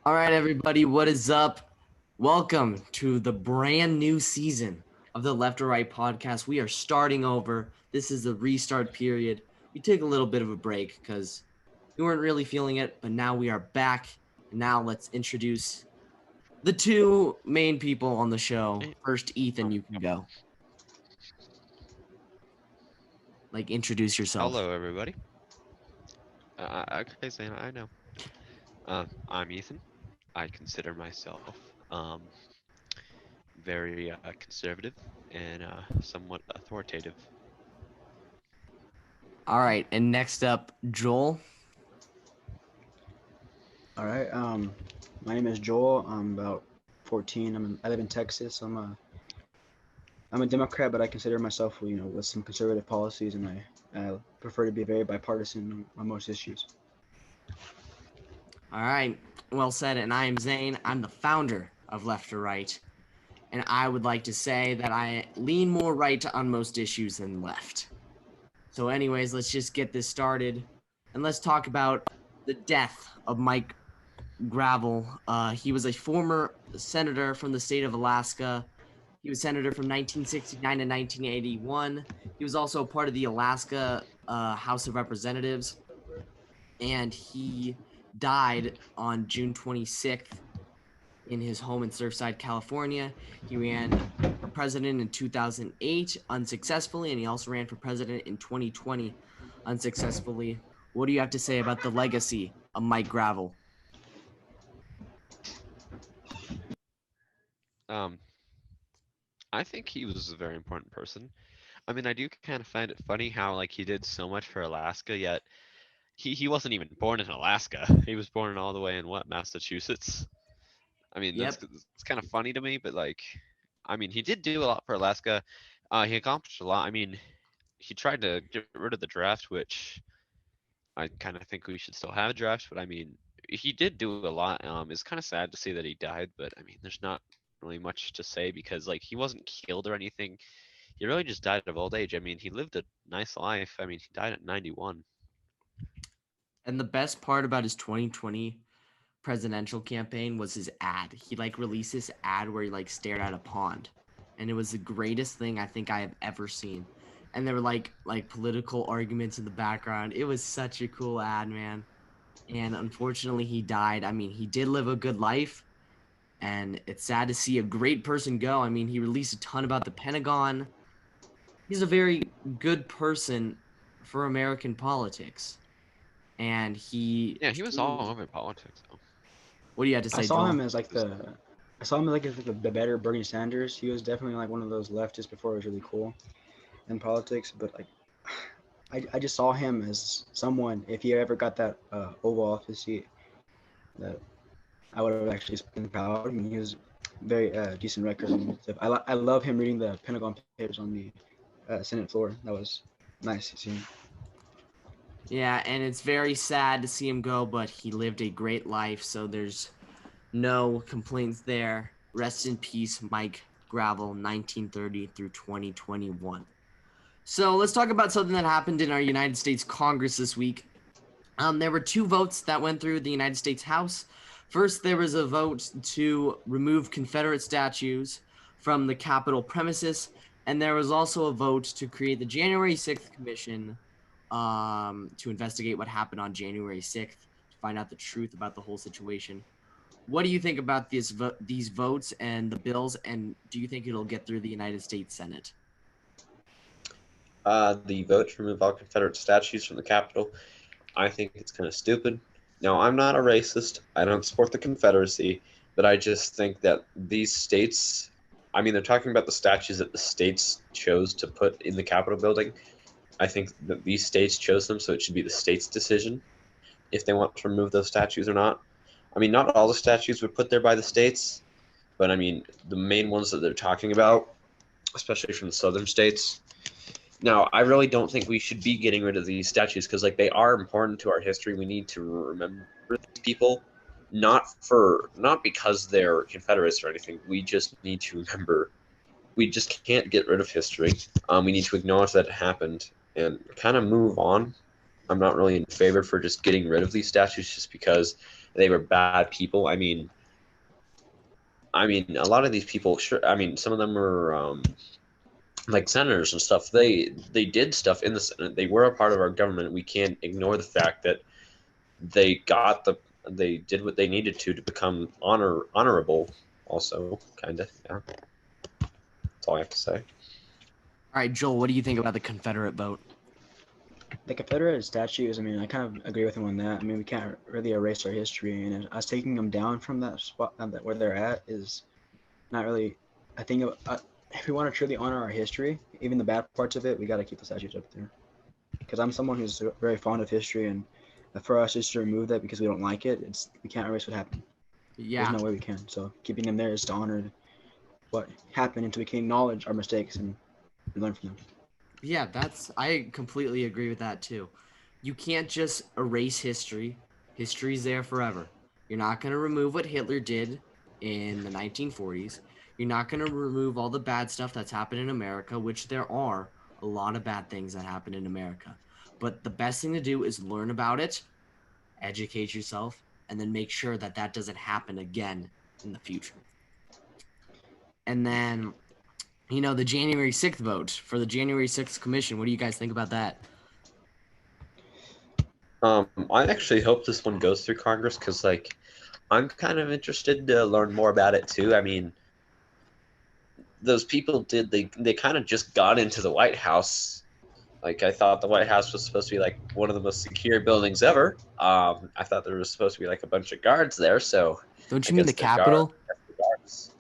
All right, everybody, what is up? Welcome to the brand new season of the Left or Right podcast. We are starting over. This is the restart period. We took a little bit of a break because we weren't really feeling it, but now we are back. And now let's introduce the two main people on the show. First, Ethan, you can go. Introduce yourself. Hello, everybody. Okay, Zane, I know. I'm Ethan. I consider myself very conservative and somewhat authoritative. All right, and next up, Joel. All right. My name is Joel. I'm about 14. I live in Texas. I'm a Democrat, but I consider myself, with some conservative policies, and I prefer to be very bipartisan on most issues. All right, well said. And I am Zane. I'm the founder of Left or Right. And I would like to say that I lean more right on most issues than left. So, anyways, let's just get this started. And let's talk about the death of Mike Gravel. He was a former senator from the state of Alaska. He was senator from 1969 to 1981. He was also a part of the Alaska House of Representatives. And he died on June 26th in his home in Surfside, California. He ran for president in 2008 unsuccessfully, and he also ran for president in 2020 unsuccessfully. What do you have to say about the legacy of Mike Gravel? Um, I think he was a very important person. I mean, I do kind of find it funny how he did so much for Alaska, yet he wasn't even born in Alaska. He was born all the way in Massachusetts. I mean, Yep. it's kind of funny to me, but I mean, he did do a lot for Alaska. He accomplished a lot. I mean, he tried to get rid of the draft, which I kind of think we should still have a draft. But I mean, he did do a lot. It's kind of sad to see that he died, but I mean, there's not really much to say because he wasn't killed or anything. He really just died of old age. I mean, he lived a nice life. I mean, he died at 91. And the best part about his 2020 presidential campaign was his ad. He released this ad where he stared at a pond. And it was the greatest thing I think I have ever seen. And there were like political arguments in the background. It was such a cool ad, man. And unfortunately he died. I mean, he did live a good life, and it's sad to see a great person go. I mean, he released a ton about the Pentagon. He's a very good person for American politics. And Yeah, he was all over politics, though. What do you have to I say, saw Joel? him as I saw him as the better Bernie Sanders. He was definitely one of those leftists before it was really cool in politics. But I just saw him as someone. If he ever got that Oval Office seat, that I would have actually been proud. I mean, he was very decent record. And stuff. I love him reading the Pentagon Papers on the Senate floor. That was nice to see. Yeah, and it's very sad to see him go, but he lived a great life, so there's no complaints there. Rest in peace, Mike Gravel, 1930 through 2021. So let's talk about something that happened in our United States Congress this week. There were two votes that went through the United States House. First, there was a vote to remove Confederate statues from the Capitol premises, and there was also a vote to create the January 6th Commission to investigate what happened on January 6th, to find out the truth about the whole situation. What do you think about these votes and the bills, and do you think it'll get through the United States Senate? The vote to remove all Confederate statues from the Capitol, I think it's kind of stupid. Now, I'm not a racist. I don't support the Confederacy, but I just think that these states, I mean, they're talking about the statues that the states chose to put in the Capitol building. I think that these states chose them, so it should be the state's decision if they want to remove those statues or not. I mean, not all the statues were put there by the states, but I mean, the main ones that they're talking about, especially from the southern states. Now, I really don't think we should be getting rid of these statues because, they are important to our history. We need to remember these people, not because they're Confederates or anything. We just need to remember. We just can't get rid of history. We need to acknowledge that it happened and kind of move on. I'm not really in favor for just getting rid of these statues just because they were bad people. I mean, a lot of these people, sure. I mean, some of them were like senators and stuff. They did stuff in the Senate. They were a part of our government. We can't ignore the fact that they did what they needed to become honorable. Also, kind of. Yeah, that's all I have to say. All right, Joel, what do you think about the Confederate vote? The Confederate statues, I mean, I kind of agree with him on that. I mean, we can't really erase our history, and us taking them down from that spot where they're at is not really. I think if we want to truly honor our history, even the bad parts of it, we got to keep the statues up there. Because I'm someone who's very fond of history, and for us just to remove that because we don't like it, we can't erase what happened. Yeah. There's no way we can. So keeping them there is to honor what happened, until we can acknowledge our mistakes and learn from them. Yeah, I completely agree with that too. You can't just erase history. History's there forever. You're not going to remove what Hitler did in the 1940s. You're not going to remove all the bad stuff that's happened in America, which there are a lot of bad things that happen in America. But the best thing to do is learn about it, educate yourself, and then make sure that that doesn't happen again in the future. And then, you know, the January 6th vote for the January 6th commission. What do you guys think about that? I actually hope this one goes through Congress because, like, I'm kind of interested to learn more about it too. I mean, those people they kind of just got into the White House. Like, I thought the White House was supposed to be like one of the most secure buildings ever. I thought there was supposed to be like a bunch of guards there. So Don't I you mean the guess the Capitol? guards.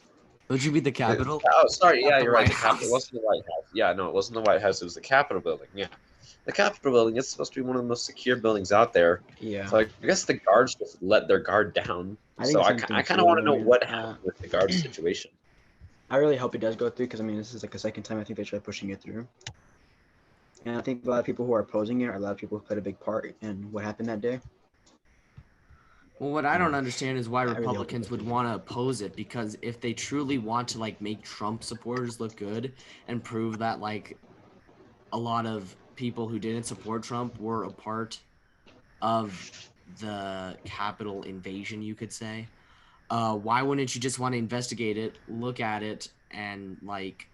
Don't you mean the Capitol? Oh, sorry. Not Yeah, the you're right. White The Capitol House. wasn't the White House. Yeah, no, it wasn't the White House. It was the Capitol building. Yeah, the Capitol building. It's supposed to be one of the most secure buildings out there. Yeah. So I guess the guards just let their guard down. I think So the I same thing kind of too, want to I know mean, what happened with the guard situation. I really hope it does go through because, I mean, this is like the second time I think they tried pushing it through. And I think a lot of people who are opposing it are a lot of people who played a big part in what happened that day. Well, what I don't understand is why really hope it Republicans goes would through. want to oppose it, because if they truly want to like make Trump supporters look good and prove that like a lot of people who didn't support Trump were a part of the Capitol invasion, you could say, why wouldn't you just want to investigate it, look at it, and like,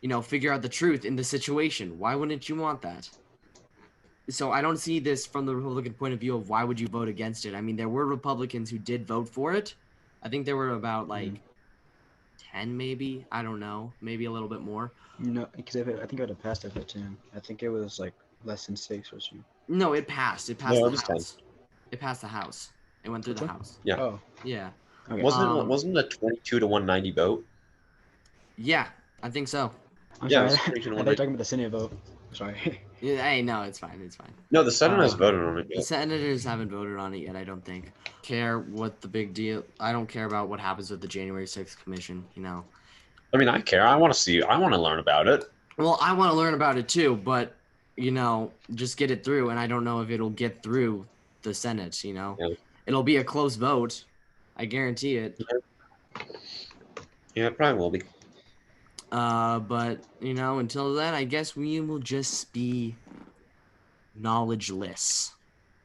you know, figure out the truth in the situation? Why wouldn't you want that? So I don't see this from the Republican point of view of why would you vote against it. I mean, there were Republicans who did vote for it. I think there were about like 10 maybe. I don't know. Maybe a little bit more. No, because I think it would have passed at 10. I think it was like less than 6 or so. No, it passed. It passed No, it the was 10. House. It passed the House. It went through the Which one? House. Yeah. Oh, Yeah. okay. Wasn't it a 22 to 190 vote? Yeah, I think so. I'm Yeah, it sorry. was 22 to I thought you were 190. talking about the Senate vote. Sorry. Yeah, hey, no, it's fine. It's fine. No, the Senate has Uh, voted on it The yet. senators haven't voted on it yet, I don't think. Care what the big deal. I don't care about what happens with the January 6th commission, you know. I mean, I care. I want to see. I want to learn about it. Well, I want to learn about it too, but you know, just get it through, and I don't know if it'll get through the Senate, you know. Yeah. It'll be a close vote. I guarantee it. Yeah, it probably will be. But you know, until then, I guess we will just be knowledgeless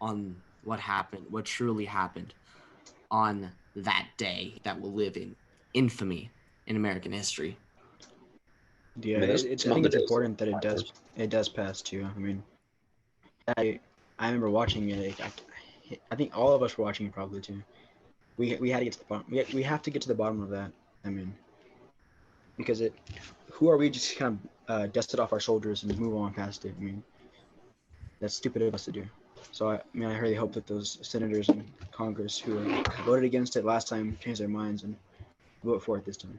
on what happened, what truly happened on that day that will live in infamy in American history. Yeah, I mean, there's I some think other it's days. important that it does pass too. I mean, I remember watching it. I think all of us were watching it probably too. We had to get to the bottom. We have to get to the bottom of that. I mean, because who are we just kind of dust it off our shoulders and move on past it? I mean, that's stupid of us to do. So I really hope that those senators in Congress who voted against it last time change their minds and vote for it this time.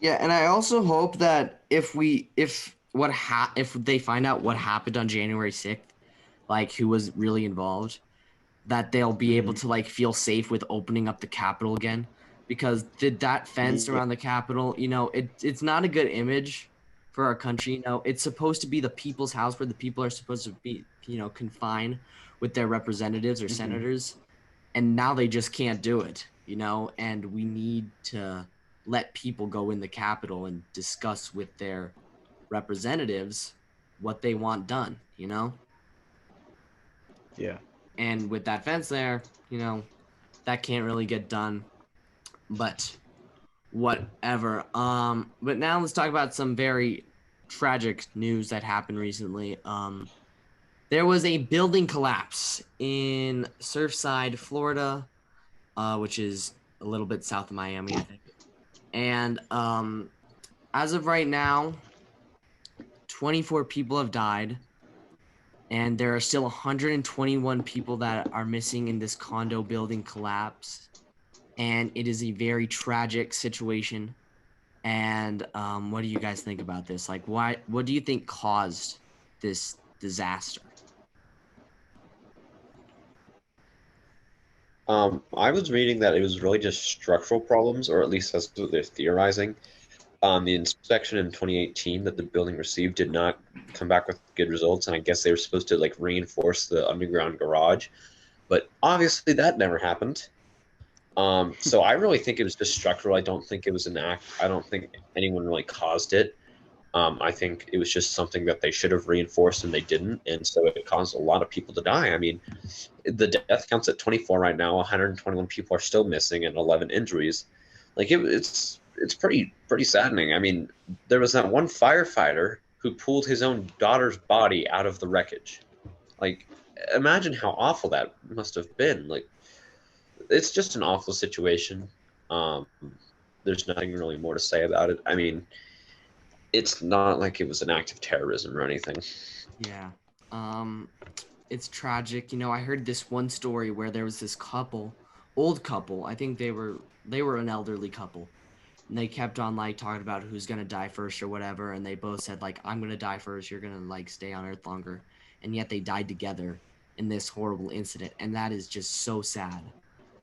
Yeah, and I also hope that if they find out what happened on January 6th, like who was really involved, that they'll be able to like feel safe with opening up the Capitol again, because that fence Yeah. around the Capitol, you know, it's not a good image for our country. You know, it's supposed to be the people's house where the people are supposed to be, you know, confined with their representatives or senators, and now they just can't do it, you know, and we need to let people go in the Capitol and discuss with their representatives what they want done, you know? Yeah. And with that fence there, that can't really get done. But whatever. But now let's talk about some very tragic news that happened recently. There was a building collapse in Surfside, Florida, which is a little bit south of Miami, I think. And as of right now, 24 people have died, and there are still 121 people that are missing in this condo building collapse. And it is a very tragic situation. And what do you guys think about this? Like, what do you think caused this disaster? I was reading that it was really just structural problems, or at least that's what they're theorizing. The inspection in 2018 that the building received did not come back with good results, and I guess they were supposed to like reinforce the underground garage, but obviously that never happened. So I really think it was just structural. I don't think it was an act. I don't think anyone really caused it. I think it was just something that they should have reinforced and they didn't, and so it caused a lot of people to die. I mean, the death count's at 24 right now. 121 people are still missing and 11 injuries. Like it's pretty saddening. I mean, there was that one firefighter who pulled his own daughter's body out of the wreckage. Like, imagine how awful that must have been. Like, it's just an awful situation. There's nothing really more to say about it. I mean, it's not like it was an act of terrorism or anything. Yeah. It's tragic. I heard this one story where there was this old couple. I think they were an elderly couple. And they kept on like talking about who's gonna die first or whatever, and they both said like, I'm gonna die first, you're gonna like stay on Earth longer. And yet they died together in this horrible incident. And that is just so sad.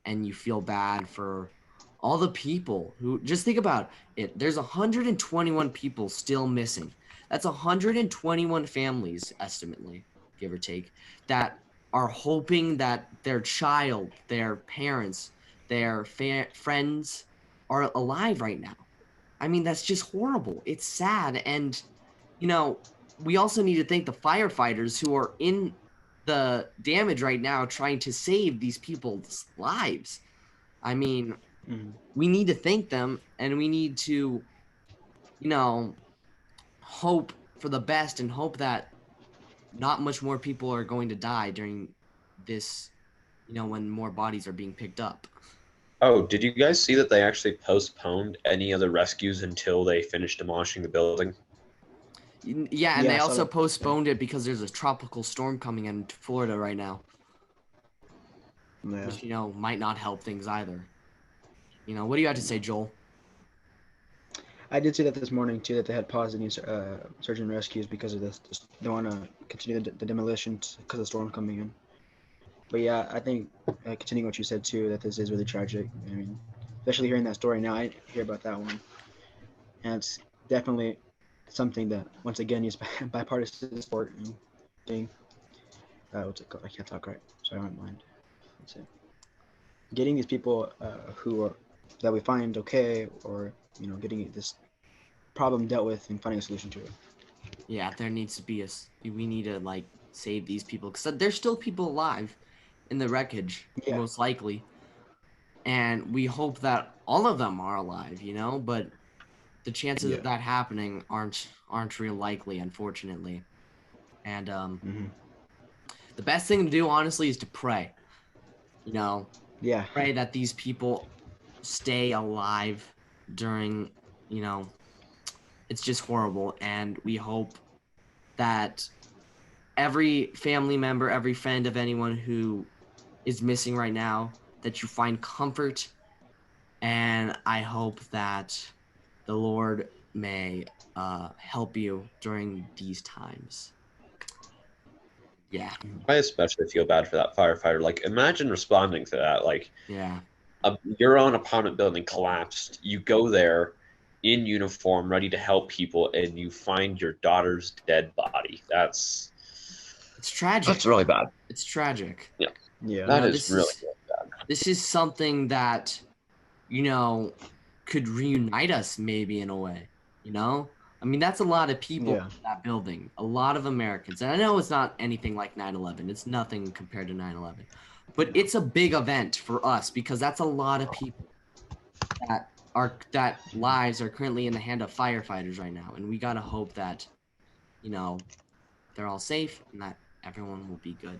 And you feel bad for all the people who just think about it. There's 121 people still missing. That's 121 families, estimately, give or take, that are hoping that their child, their parents, their friends are alive right now. I mean, that's just horrible. It's sad. And, we also need to thank the firefighters who are in the damage right now trying to save these people's lives. I mean, we need to thank them, and we need to, hope for the best and hope that not much more people are going to die during this, when more bodies are being picked up. Oh, did you guys see that they actually postponed any other rescues until they finished demolishing the building? Yeah, and Yeah, they I saw also that. postponed it because there's a tropical storm coming into Florida right now, Yeah. which, might not help things either. What do you have to say, Joel? I did see that this morning too, that they had paused any search and rescues because of this. They want to continue the demolitions because of the storm coming in. But yeah, I think continuing what you said too, that this is really tragic. I mean, especially hearing that story now, I didn't hear about that one, and it's definitely something that once again is bipartisan support and thing. What's it called? I can't talk right. Sorry, my mind. That's it. Getting these people who are that we find okay, or getting this problem dealt with and finding a solution to it. Yeah, there needs to be we need to like save these people because there's still people alive in the wreckage, Yeah. most likely, and we hope that all of them are alive, but the chances of that happening aren't real likely, unfortunately. And the best thing to do, honestly, is to pray. Yeah. Pray that these people stay alive during, it's just horrible. And we hope that every family member, every friend of anyone who is missing right now, that you find comfort. And I hope that the Lord may help you during these times. Yeah. I especially feel bad for that firefighter. Like, imagine responding to that. Like, Yeah. Your own apartment building collapsed. You go there in uniform, ready to help people, and you find your daughter's dead body. It's tragic. That's really bad. It's tragic. Yeah. That is really bad. This is something that, could reunite us maybe in a way, I mean, that's a lot of people in that building, a lot of Americans. And I know it's not anything like 9/11. It's nothing compared to 9/11. but it's a big event for us because that's a lot of people that lives are currently in the hand of firefighters right now, and we gotta hope that, you know, they're all safe and that everyone will be good.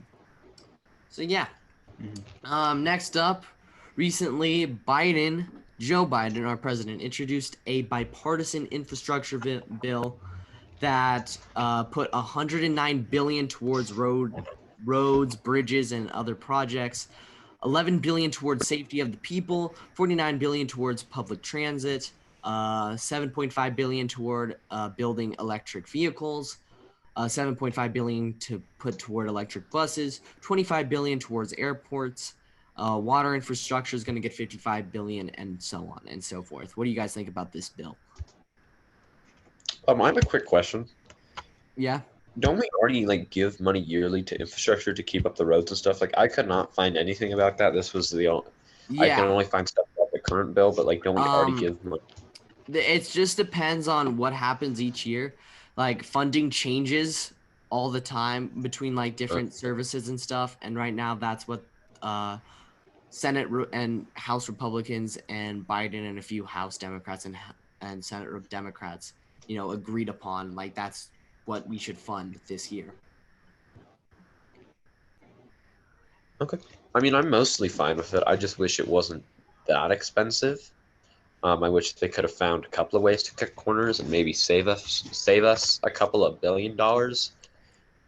So yeah. Next up, recently Joe Biden, our president, introduced a bipartisan infrastructure bill that put 109 billion towards roads, bridges, and other projects, 11 billion towards safety of the people, 49 billion towards public transit, 7.5 billion toward building electric vehicles, 7.5 billion to put toward electric buses, 25 billion towards airports. Water infrastructure is going to get 55 billion, and so on and so forth. What do you guys think about this bill? I have a quick question. Yeah. Don't we already like give money yearly to infrastructure to keep up the roads and stuff? Like I could not find anything about that. This was the only, I can Yeah. only find stuff about the current bill, but like don't we already Um, give money? It just depends on what happens each year. Like funding changes all the time between like different services and stuff. And right now, that's what Senate and House Republicans and Biden and a few House Democrats and Senate Democrats, agreed upon. Like that's what we should fund this year. Okay. I mean, I'm mostly fine with it. I just wish it wasn't that expensive. I wish they could have found a couple of ways to cut corners and maybe save us a couple of $1 billion.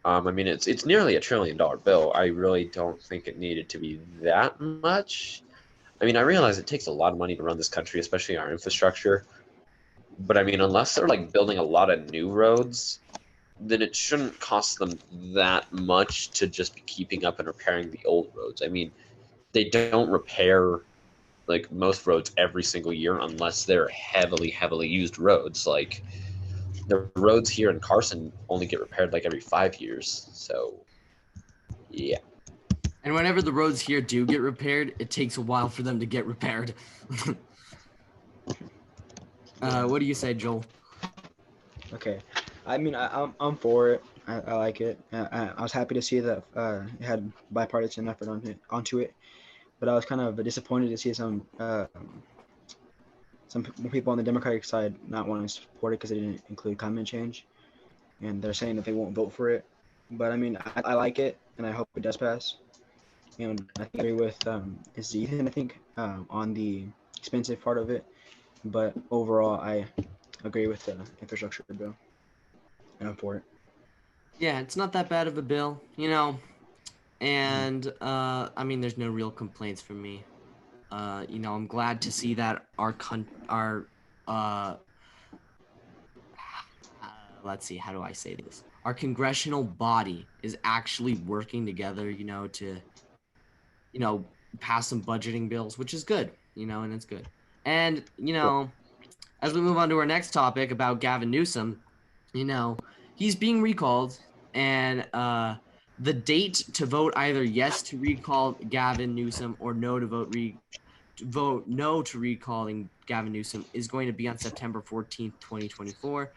I mean, it's nearly $1 trillion bill. I really don't think it needed to be that much. I mean, I realize it takes a lot of money to run this country, especially our infrastructure. But I mean, unless they're like building a lot of new roads, then it shouldn't cost them that much to just be keeping up and repairing the old roads. I mean, they don't repair like most roads every single year unless they're heavily used roads. Like the roads here in Carson only get repaired like every 5 years. So yeah. And whenever the roads here do get repaired, it takes a while for them to get repaired. What do you say, Joel? Okay, I mean I'm for it. I like it. I was happy to see that it had bipartisan effort onto it, but I was kind of disappointed to see some people on the Democratic side not wanting to support it because they didn't include climate change, and they're saying that they won't vote for it. But I mean, I like it, and I hope it does pass. And I agree with is Ethan, I think, on the expensive part of it, but overall, I agree with the infrastructure bill, and I'm for it. Yeah, it's not that bad of a bill, and I mean, there's no real complaints from me. I'm glad to see that let's see, how do I say this? Our congressional body is actually working together, to, pass some budgeting bills, which is good, and it's good. And, as we move on to our next topic about Gavin Newsom, he's being recalled, and the date to vote either yes to recall Gavin Newsom or no to vote no to recalling Gavin Newsom is going to be on September 14th, 2024.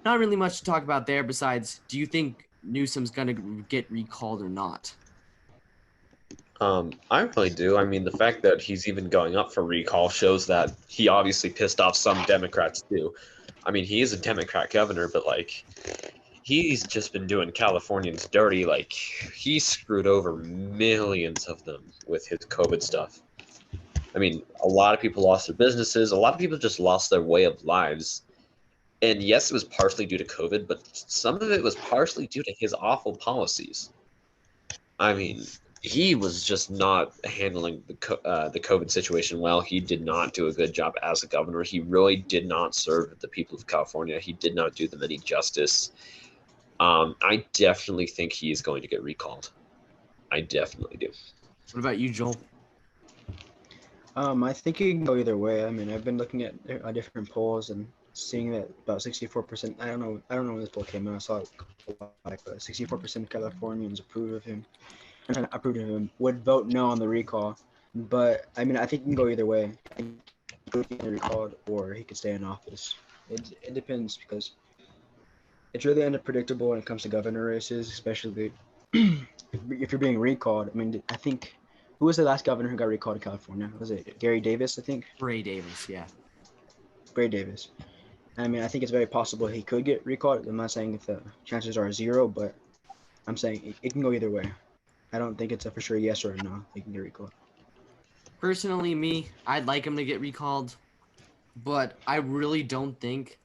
Not really much to talk about there besides, do you think Newsom's going to get recalled or not? I really do. I mean, the fact that he's even going up for recall shows that he obviously pissed off some Democrats too. I mean, he is a Democrat governor, but like, he's just been doing Californians dirty. Like, he screwed over millions of them with his COVID stuff. I mean, a lot of people lost their businesses. A lot of people just lost their way of lives. And yes, it was partially due to COVID, but some of it was partially due to his awful policies. I mean, he was just not handling the COVID situation well. He did not do a good job as a governor. He really did not serve the people of California. He did not do them any justice. I definitely think he is going to get recalled. I definitely do. What about you, Joel? I think it can go either way. I mean, I've been looking at different polls and seeing that about 64%. I don't know when this poll came out. I saw it like 64% of Californians approve of him. And approved of him would vote no on the recall. But I mean, I think it can go either way. I think he can get recalled or he could stay in office. It depends because it's really unpredictable when it comes to governor races, especially if you're being recalled. I mean, I think Who was the last governor who got recalled in California? Was it Gary Davis? I think. Ray Davis, yeah. Gray Davis. I mean, I think it's very possible he could get recalled. I'm not saying if the chances are 0, but I'm saying it can go either way. I don't think it's a for sure yes or a no. He can get recalled. Personally, me, I'd like him to get recalled, but I really don't think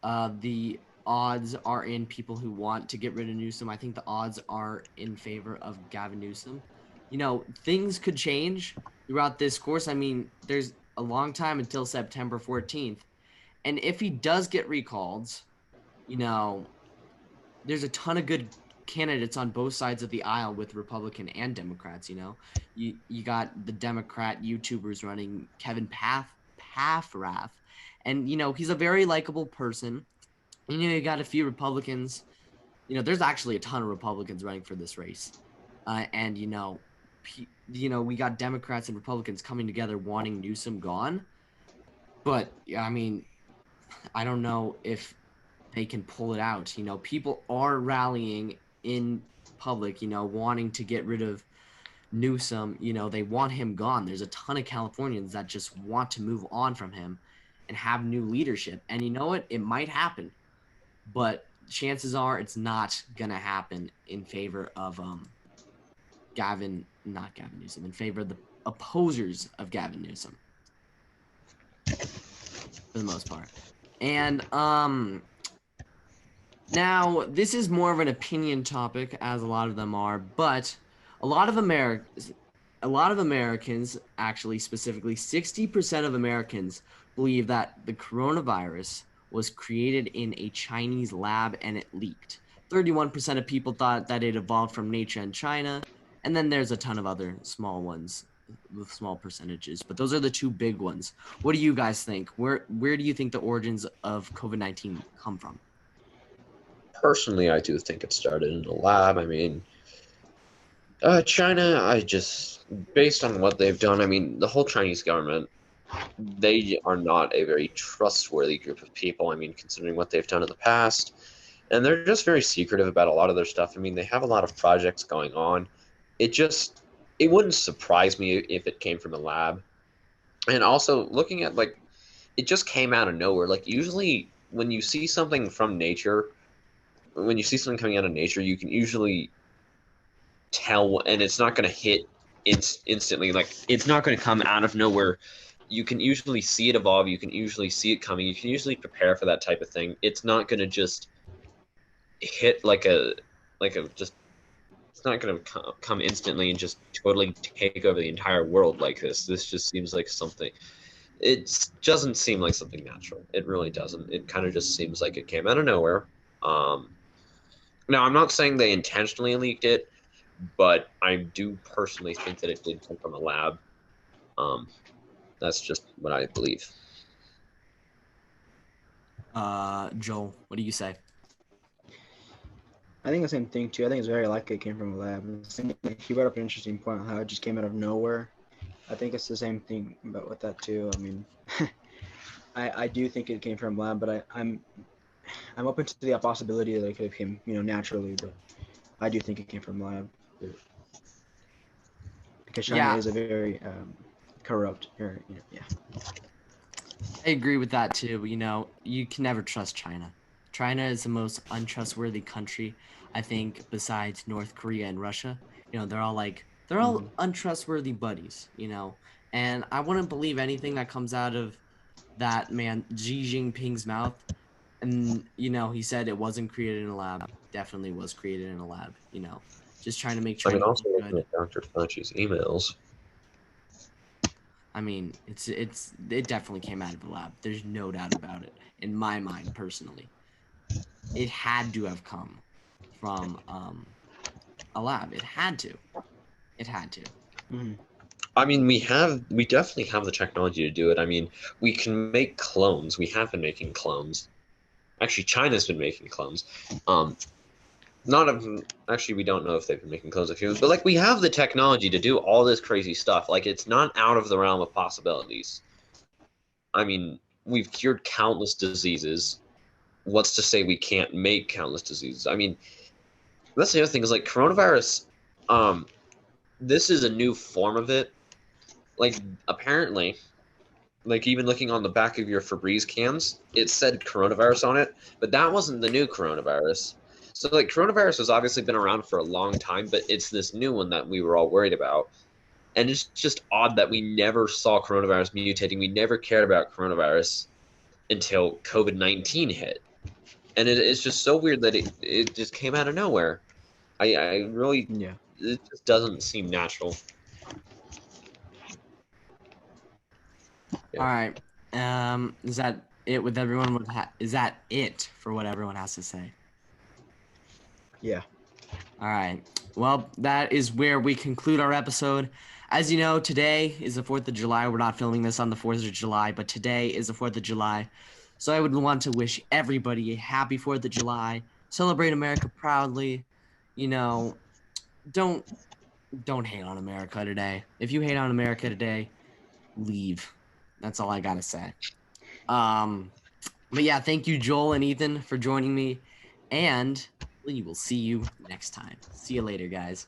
the odds are in people who want to get rid of Newsom. I think the odds are in favor of Gavin Newsom. You know, things could change throughout this course. I mean, there's a long time until September 14th. And if he does get recalled, you know, there's a ton of good candidates on both sides of the aisle with Republican and Democrats, you know. You got the Democrat YouTubers running Kevin Paffrath. And, you know, he's a very likable person. And, you know, you got a few Republicans. You know, there's actually a ton of Republicans running for this race. And, you know, we got Democrats and Republicans coming together wanting Newsom gone. But, I mean, I don't know if they can pull it out. You know, people are rallying in public, you know, wanting to get rid of Newsom. You know, they want him gone. There's a ton of Californians that just want to move on from him and have new leadership. And you know what? It might happen. But chances are it's not going to happen in favor of not Gavin Newsom, in favor of the opposers of Gavin Newsom. For the most part. And now this is more of an opinion topic, as a lot of them are, but a lot of Americans, actually specifically 60% of Americans believe that the coronavirus was created in a Chinese lab and it leaked. 31% of people thought that it evolved from nature in China, and then there's a ton of other small ones with small percentages, but those are the two big ones. What do you guys think? Where do you think the origins of COVID-19 come from? Personally, I do think it started in a lab. I mean, China, based on what they've done, I mean, the whole Chinese government, they are not a very trustworthy group of people. I mean, considering what they've done in the past, and they're just very secretive about a lot of their stuff. I mean, they have a lot of projects going on. It wouldn't surprise me if it came from a lab. And also, looking at, like, it just came out of nowhere. Like, usually when you see something from nature, when you see something coming out of nature, you can usually tell, and it's not going to hit instantly. Like, it's not going to come out of nowhere. You can usually see it evolve. You can usually see it coming. You can usually prepare for that type of thing. It's not going to just hit it's not going to come instantly and just totally take over the entire world like this. This just seems like something. It doesn't seem like something natural. It really doesn't. It kind of just seems like it came out of nowhere. Now, I'm not saying they intentionally leaked it, but I do personally think that it did come from a lab. That's just what I believe. Joel, what do you say? I think the same thing too. I think it's very likely it came from a lab. He brought up an interesting point on how it just came out of nowhere. I think it's the same thing about with that too. I mean, I do think it came from a lab, but I'm open to the possibility that it could have came, naturally. But I do think it came from a lab because China is a very corrupt area. Yeah. I agree with that too. You know, you can never trust China. China is the most untrustworthy country, I think, besides North Korea and Russia. You know, they're all untrustworthy buddies, you know. And I wouldn't believe anything that comes out of that man Xi Jinping's mouth. And, you know, he said it wasn't created in a lab. Definitely was created in a lab, you know. Just trying to make China also look looking good. at Dr. Fauci's emails. I mean, it definitely came out of the lab. There's no doubt about it, in my mind, personally. It had to have come from a lab. It had to. Mm-hmm. I mean, we definitely have the technology to do it. I mean, we can make clones. We have been making clones. Actually, China's been making clones. Actually, we don't know if they've been making clones of humans, but like we have the technology to do all this crazy stuff. Like it's not out of the realm of possibilities. I mean, we've cured countless diseases. What's to say we can't make countless diseases? I mean, that's the other thing is like coronavirus. this is a new form of it. Like, apparently, like even looking on the back of your Febreze cans, it said coronavirus on it, but that wasn't the new coronavirus. So like coronavirus has obviously been around for a long time, but it's this new one that we were all worried about. And it's just odd that we never saw coronavirus mutating. We never cared about coronavirus until COVID-19 hit. And it's just so weird that it just came out of nowhere. I really, Yeah. it just doesn't seem natural. Yeah. All right. Is that it with everyone? Is that it for what everyone has to say? Yeah. All right. Well, that is where we conclude our episode. As you know, today is the 4th of July. We're not filming this on the 4th of July, but today is the 4th of July. So I would want to wish everybody a happy 4th of July. Celebrate America proudly. You know, don't hate on America today. If you hate on America today, leave. That's all I got to say. But yeah, thank you, Joel and Ethan, for joining me. And we will see you next time. See you later, guys.